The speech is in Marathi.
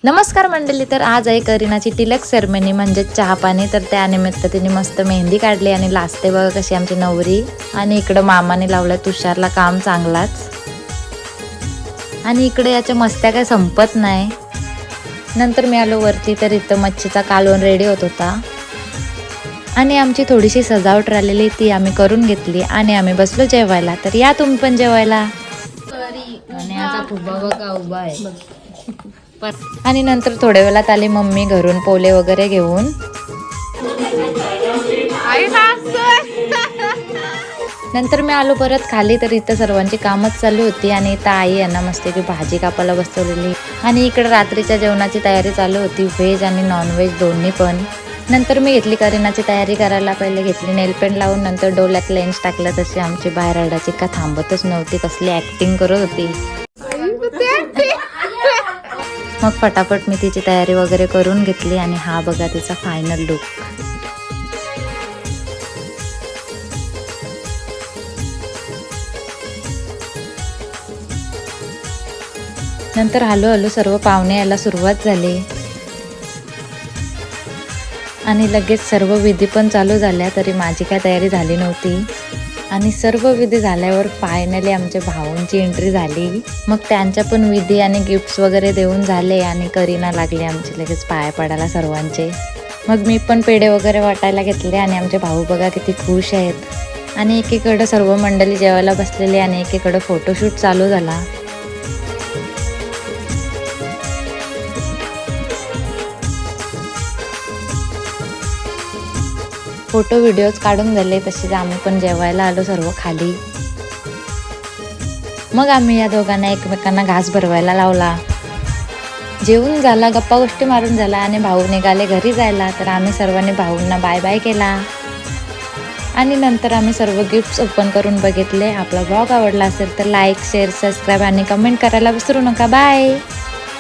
नमस्कार मंडळी, तर आज आहे करीनाची तिलक सेरेमनी म्हणजे चहापाणी. तर त्यानिमित्त तिने मस्त मेहंदी काढली आणि लाजते बघा कशी आमची नवरी. आणि इकडं मामाने लावलं तुषारला काम चांगलाच. आणि इकडे याच्या मस्त्या काय संपत नाही. नंतर मी आलो वरती तर इथं मच्छीचा कालवण रेडी होत होता आणि आमची थोडीशी सजावट राहिलेली ती आम्ही करून घेतली आणि आम्ही बसलो जेवायला. तर या तुम्ही पण जेवायला. आणि आता फुबा बघा उभा आहे. आणि नंतर थोड्या वेळात आली मम्मी घरून पोले वगैरे घेऊन. नंतर मी आलो परत खाली तर इथं सर्वांची कामच चालू होती आणि इथं आई यांना मस्त की भाजी कापायला बसवलेली. आणि इकडे रात्रीच्या जेवणाची तयारी चालू होती, व्हेज आणि नॉनव्हेज दोन्ही पण. नंतर मी घेतली करीनाची तयारी करायला. पहिले घेतली नेलपेंट लावून, नंतर डोळ्यात लेन्स टाकलं. तशी आमची बाहेर रडायची का थांबतच नव्हती, कसली ऍक्टिंग करत होती. मग फटाफट मी तिची तयारी वगैरे करून घेतली आणि हा बघा तिचा फायनल लुक. नंतर हळूहळू सर्व पाहुणे यायला सुरुवात झाली आणि लगेच सर्व विधी पण चालू झाल्या. तरी माझी काय तयारी झाली नव्हती आणि सर्व विधी झाल्यावर फायनली आमच्या भाऊंची एंट्री झाली. मग त्यांच्या पण विधी आणि गिफ्ट्स वगैरे देऊन झाले आणि करीना लागली आमची लगेच पाया पडायला सर्वांचे. मग मी पण पेढे वगैरे वाटायला घेतले आणि आमचे भाऊ बघा किती खुश आहेत. आणि एकीकडं सर्व मंडळी जेवायला बसलेली आणि एकीकडं फोटोशूट चालू झाला. फोटो व्हिडिओज काढून झाले. तसेच आम्ही पण जेवायला आलो सर्व खाली. मग आम्ही या दोघांना एकमेकांना घास भरवायला लावला. जेवून झाला, गप्पा गोष्टी मारून झाला आणि भाऊ निघाले घरी जायला. तर आम्ही सर्वांनी भाऊंना बाय बाय केला आणि नंतर आम्ही सर्व गिफ्ट्स ओपन करून बघितले. आपला ब्लॉग आवडला असेल तर लाईक, शेअर, सबस्क्राईब आणि कमेंट करायला विसरू नका. बाय.